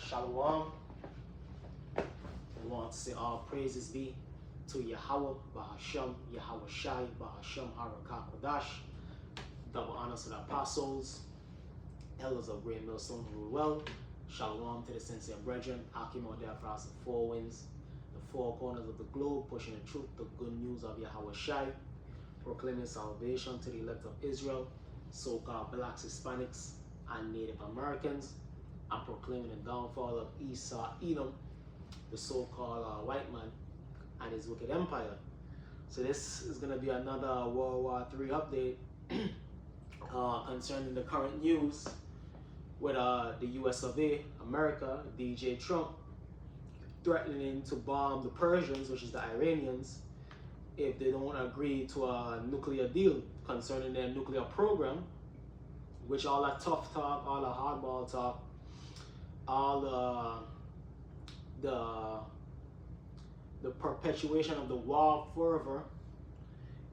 Shalom. We want to say all praises be to Yahweh, Bahashem, Yahweh Shai, Bahashem, Harakah Kodash. Double honors to the apostles, elders of Great Millstone who rule well. Shalom to the sincere brethren. Akim out there across the four winds, the four corners of the globe, pushing the truth, the good news of Yahweh Shai, proclaiming salvation to the elect of Israel, so-called blacks, Hispanics, and Native Americans, and proclaiming the downfall of Esau, Edom, the so-called white man, and his wicked empire. So this is going to be another World War III update concerning the current news with the US of A, America, DJ Trump, threatening to bomb the Persians, which is the Iranians, if they don't agree to a nuclear deal concerning their nuclear program, which all that tough talk, all the hardball talk, all the perpetuation of the war fervor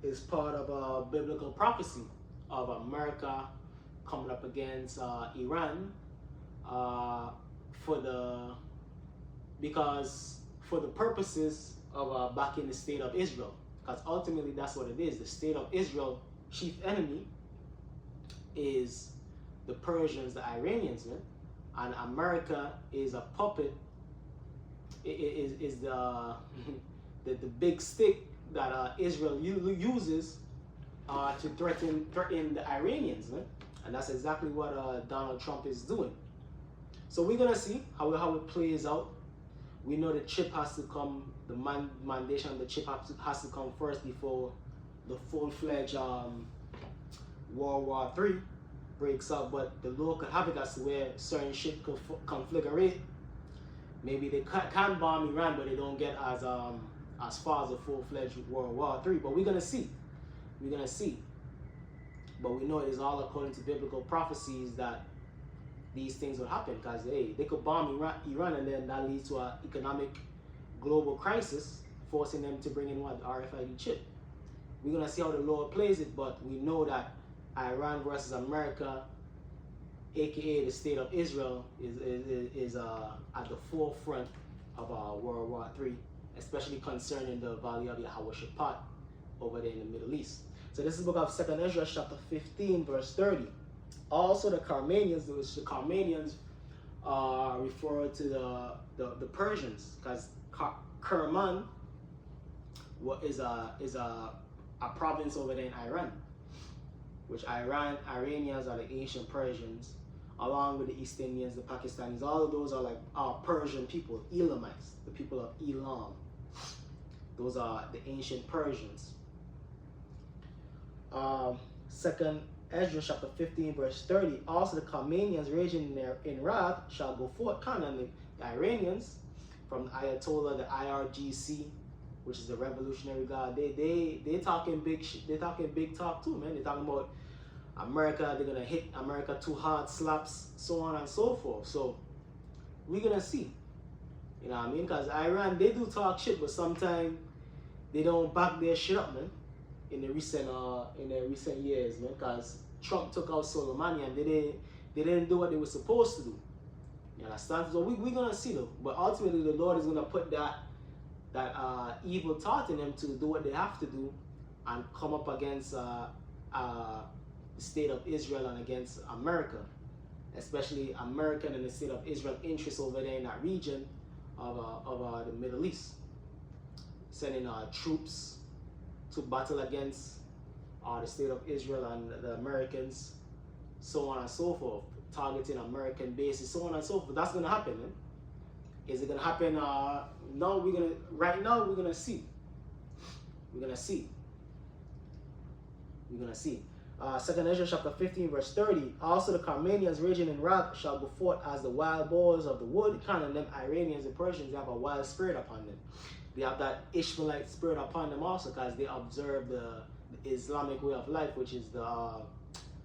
is part of a biblical prophecy of America coming up against Iran for the purposes of backing the state of Israel, because ultimately that's what it is. The state of Israel chief enemy is the Persians, the Iranians, man, and America is a puppet. Is the big stick that Israel uses to threaten the Iranians, man. And that's exactly what Donald Trump is doing. So we're gonna see how it plays out. We know the chip has to come, the mandation of the chip has to come first before the full-fledged World War III breaks out. But the Lord could have it as to where certain shit could conflagrate. Maybe they can bomb Iran, but they don't get as far as a full-fledged World War III. But we're gonna see. We're gonna see. But we know it is all according to biblical prophecies that these things will happen, because hey, they could bomb Iran, and then that leads to an economic global crisis, forcing them to bring in what, the RFID chip. We're gonna see how the Lord plays it, but we know that Iran versus America, aka the state of Israel, is at the forefront of World War III, especially concerning the valley of Yahweh Shaphat over there in the Middle East. So this is the book of 2nd Ezra, chapter 15, verse 30. Also the Carmanians, which the Carmanians refer to the Persians, because Kerman is a province over there in Iran, which Iranians are the ancient Persians, along with the East Indians, the Pakistanis. All of those are like Persian people, Elamites, the people of Elam. Those are the ancient Persians. 2nd Ezra chapter 15 verse 30. Also the Carmanians raging in wrath shall go forth, and the Iranians from the Ayatollah, the IRGC, which is the Revolutionary Guard. They talking big shit. They talking big talk too, man. They talking about America. They're gonna hit America 2 hard slaps, so on and so forth. So we're gonna see. You know what I mean? Because Iran, they do talk shit, but sometimes they don't back their shit up, man. In the recent years, man, because Trump took out Soleimani and they didn't do what they were supposed to do. You understand? So we're gonna see though. But ultimately, the Lord is gonna put that evil thought in them to do what they have to do and come up against the state of Israel and against America, especially American and the state of Israel interests over there in that region of the Middle East, sending troops to battle against the state of Israel and the Americans, so on and so forth, targeting American bases, so on and so forth. That's gonna happen, man. Is it gonna happen? No, right now we're gonna see. We're gonna see. 2nd Ezra chapter 15 verse 30. Also the Carmanians raging in wrath shall go forth as the wild boars of the wood. Kind of them Iranians and Persians, they have a wild spirit upon them. They have that Ishmaelite spirit upon them also, because they observe the Islamic way of life, which is the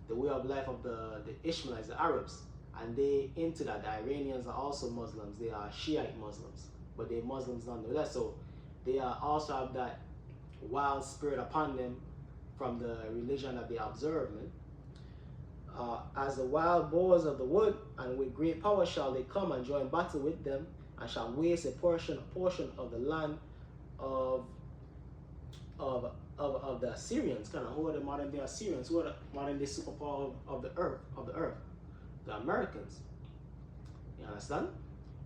way of life of the Ishmaelites, the Arabs. And they into that. The Iranians are also Muslims. They are Shiite Muslims, but they're Muslims nonetheless. So they also have that wild spirit upon them from the religion that they observe, man. as the wild boars of the wood, and with great power shall they come and join battle with them, and shall waste a portion of the land of of the Assyrians. Kind of who are the modern day Assyrians? Who are the modern day superpower of the earth? The Americans. You understand?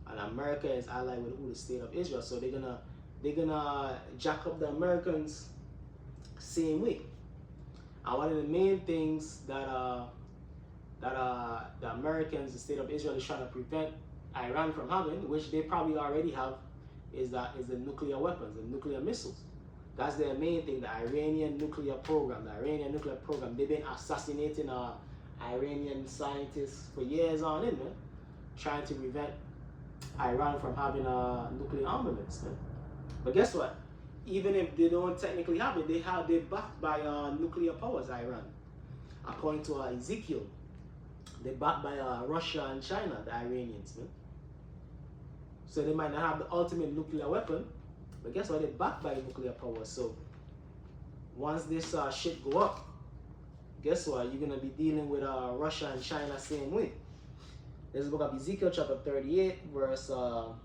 And America is allied with who? The state of Israel. So they're gonna jack up the Americans same way. And one of the main things that the Americans, the state of Israel, is trying to prevent Iran from having, which they probably already have, is the nuclear weapons, the nuclear missiles. That's their main thing, the Iranian nuclear program. The Iranian nuclear program, they've been assassinating Iranian scientists for years on end, man, trying to prevent Iran from having nuclear armaments, man. But guess what? Even if they don't technically have it, they're backed by nuclear powers, Iran. According to Ezekiel, they're backed by Russia and China, the Iranians, man. So they might not have the ultimate nuclear weapon, but guess what? They're backed by nuclear power. So once this shit go up, guess what? You're gonna be dealing with Russia and China same way. There's a book of Ezekiel chapter 38, verse 4.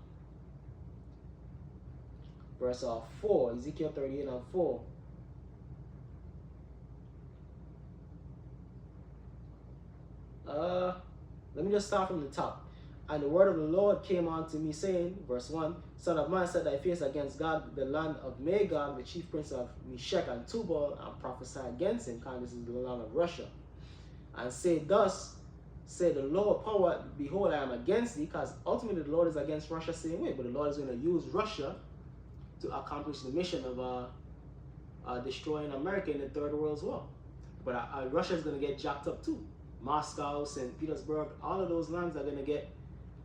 Ezekiel 38 and 4. Let me just start from the top. And the word of the Lord came unto me, saying, verse 1, Son of man, set thy face against God, the land of Magog, the chief prince of Meshech and Tubal, and prophesy against him, because this is the land of Russia. And say, thus say the Lord power, behold, I am against thee, because ultimately the Lord is against Russia same way, but the Lord is going to use Russia to accomplish the mission of destroying America in the third world as well. But Russia is going to get jacked up too. Moscow, St. Petersburg, all of those lands are going to get,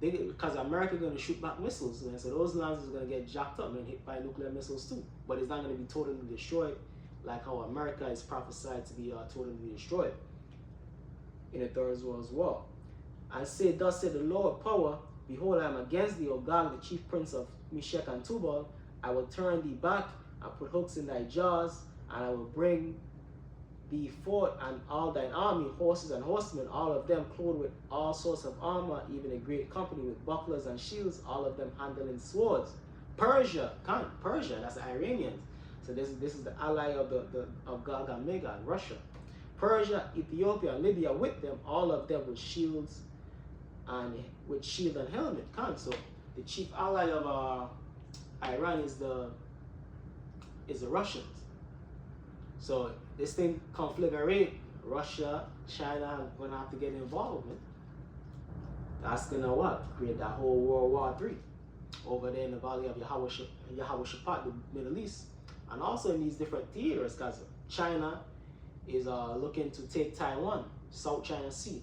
because America is going to shoot back missiles, man. So those lands is going to get jacked up and hit by nuclear missiles too. But it's not going to be totally destroyed like how America is prophesied to be totally destroyed in the third world as well. And say, thus said the Lord power, behold, I am against thee, O God, the chief prince of Meshech and Tubal. I will turn thee back and put hooks in thy jaws, and I will bring thee forth and all thine army, horses and horsemen, all of them clothed with all sorts of armor, even a great company with bucklers and shields, all of them handling swords. Persia, that's the Iranians. So this is the ally of Gog and Magog, Russia. Persia, Ethiopia, and Libya with them, all of them with shields and shield and helmet. So the chief ally of Iran is the Russians. So this thing conflagrate, Russia, China are gonna have to get involved, man. That's gonna what? Create that whole World War III over there in the valley of Yehoshaphat, the Middle East, and also in these different theaters, because China is looking to take Taiwan, South China Sea.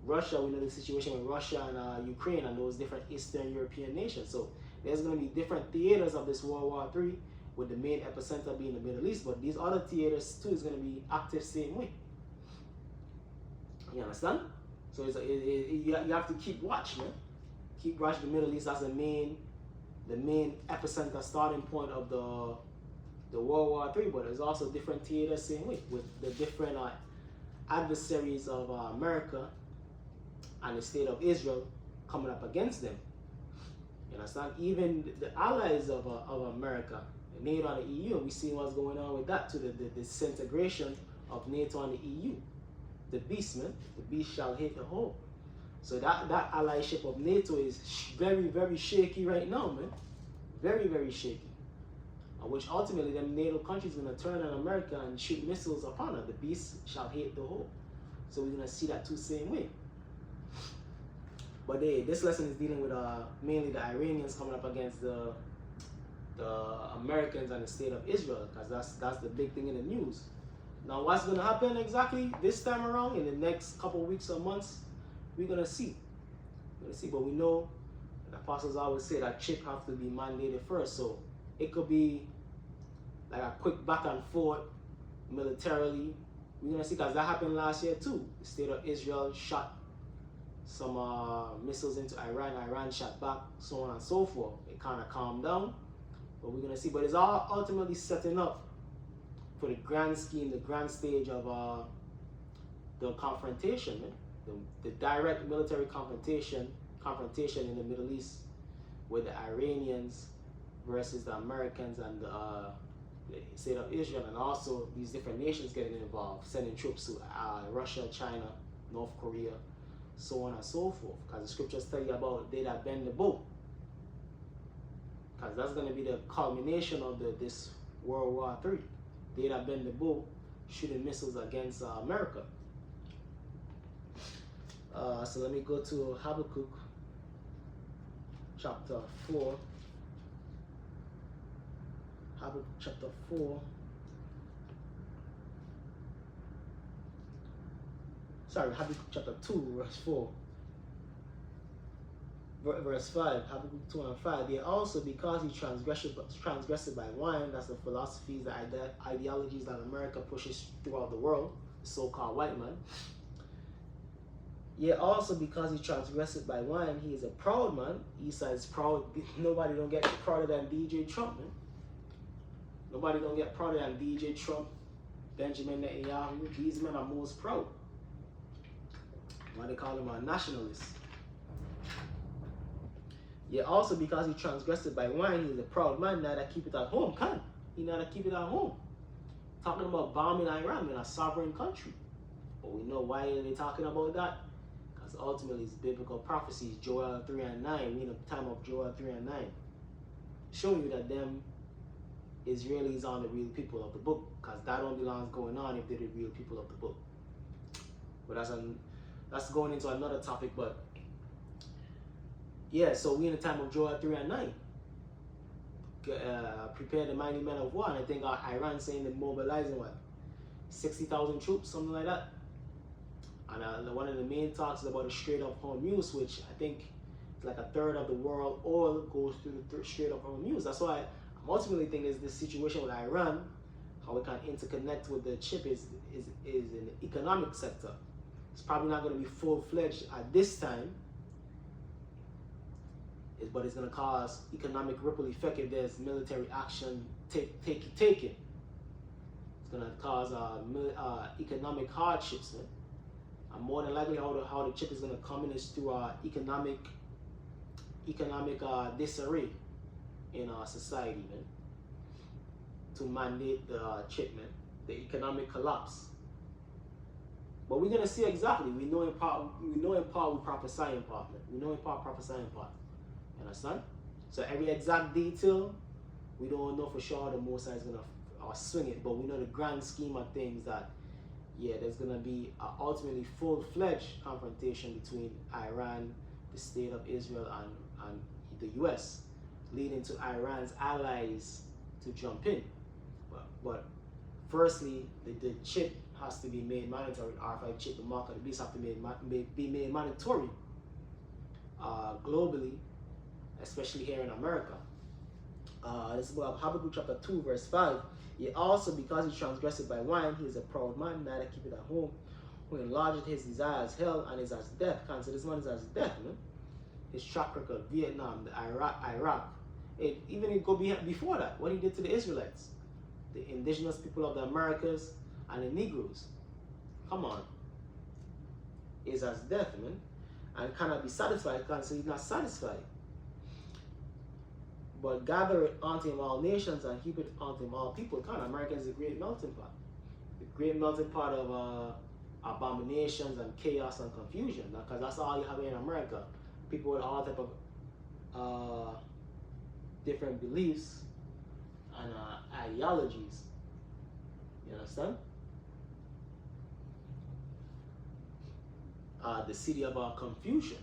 Russia, we know the situation with Russia and Ukraine and those different Eastern European nations. So there's going to be different theaters of this World War III, with the main epicenter being the Middle East. But these other theaters too is going to be active same way. You understand? So you have to keep watch, man. Keep watch the Middle East as the main epicenter starting point of the World War III. But there's also different theaters same way, with the different adversaries of America and the state of Israel coming up against them. You understand? Even the allies of America, NATO and the EU, we see what's going on with that, to the disintegration of NATO and the EU. The beast, man, the beast shall hit the whole. So that allyship of NATO is very, very shaky right now, man. Very, very shaky. Which ultimately, them NATO countries are going to turn on America and shoot missiles upon her. The beast shall hate the whole. So we're going to see that too same way. But this lesson is dealing with mainly the Iranians coming up against the Americans and the state of Israel, because that's the big thing in the news. Now, what's going to happen exactly this time around in the next couple of weeks or months, we're going to see. We're going to see, but we know the apostles always say that chip have to be mandated first. So it could be like a quick back and forth militarily. We're going to see, because that happened last year too. The state of Israel shot some missiles into Iran. Iran shot back, so on and so forth. It kind of calmed down. But we're going to see. But it's all ultimately setting up for the grand scheme, the grand stage of the confrontation, man. The direct military confrontation in the Middle East with the Iranians versus the Americans and the state of Israel, and also these different nations getting involved, sending troops to Russia, China, North Korea, so on and so forth. Because the scriptures tell you about they that bend the bow. Because that's going to be the culmination of this World War III. They that bend the bow shooting missiles against America. So let me go to Habakkuk chapter 4. Habakkuk chapter 4. Sorry, Habakkuk chapter 2, verse 4. Verse 5, Habakkuk 2 and 5. They also, because he transgressed by wine, that's the philosophies, the ideologies that America pushes throughout the world, the so-called white man. Yet also because he transgressed by wine, he is a proud man. Esau is proud. Nobody don't get prouder than DJ Trump, man. Nobody don't get prouder than DJ Trump, Benjamin Netanyahu. These men are most proud. Why they call him a nationalist. Yet also because he transgressed by wine, he is a proud man. Neither keep it at home, can he? Neither keep it at home. Talking about bombing Iran in a sovereign country. But we know why are they talking about that? Because ultimately it's biblical prophecies, Joel 3 and 9. We in the time of Joel 3 and 9. Showing you that them Israelis aren't the real people of the book. Because that don't belong going on if they're the real people of the book. But that's going into another topic, but yeah, so we in the time of Joel 3 and 9. Prepare the mighty men of war. And I think Iran saying they're mobilizing what? 60,000 troops, something like that. And one of the main talks is about the Strait of Hormuz, which I think is like a third of the world oil goes through the Strait of Hormuz. That's why I'm ultimately think is this situation with Iran, how we can interconnect with the chip is in the economic sector. It's probably not going to be full-fledged at this time, but it's going to cause economic ripple effect if there's military action taken. It's going to cause economic hardships, man. And more than likely how the chip is going to come in is through economic disarray in our society, man, to mandate the chip, man, the economic collapse. But we're gonna see exactly. We know in part. We prophesy in part, man. We know in part, prophesy in part. You understand? So every exact detail, we don't know for sure how the Most High is gonna swing it. But we know the grand scheme of things that, yeah, there's gonna be ultimately full-fledged confrontation between Iran, the state of Israel, and the U.S., leading to Iran's allies to jump in. But firstly, the chip has to be made mandatory. R5 chip, the mark of the beast, have to be made mandatory globally, especially here in America. This is about Habakkuk chapter 2, verse 5. Yet also because he transgressed by wine, he is a proud man, neither keep it at home, who enlarged his desire as hell and is as death. Can't say this man is as death, man. His track record, Vietnam, the Iraq. Even it go before that, what he did to the Israelites, the indigenous people of the Americas, and the Negroes. Come on. Is as death, man. And cannot be satisfied, can't say he's not satisfied. But gather it unto him all nations and heap it unto him all people. America is a great melting pot. The great melting pot of abominations and chaos and confusion. Because that's all you have in America. People with all type of different beliefs and ideologies. You understand? The city of confusion,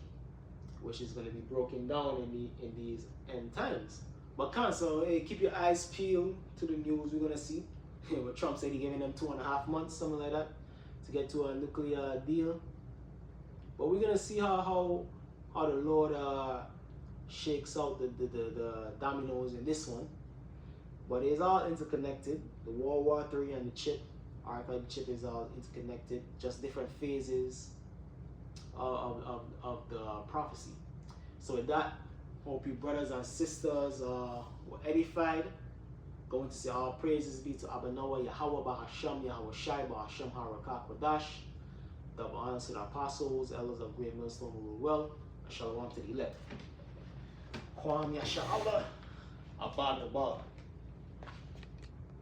which is going to be broken down in these end times. But so hey, keep your eyes peeled to the news. We're going to see what Trump said. He giving them 2.5 months, something like that, to get to a nuclear deal. But we're going to see how the Lord shakes out the dominoes in this one. But it's all interconnected. The World War III and the chip, RFID chip, is all interconnected. Just different phases of the prophecy. So with that, hope you brothers and sisters were edified. Going to say all praises be to Abanawa, Yahweh Bahasham, Yahweh Shai, Bahasham Harakak Wadash. Double honors to the apostles, elders of great millstone who rule well. Shalom to the elect. Kwam Yasha Allah. Abad the Bar.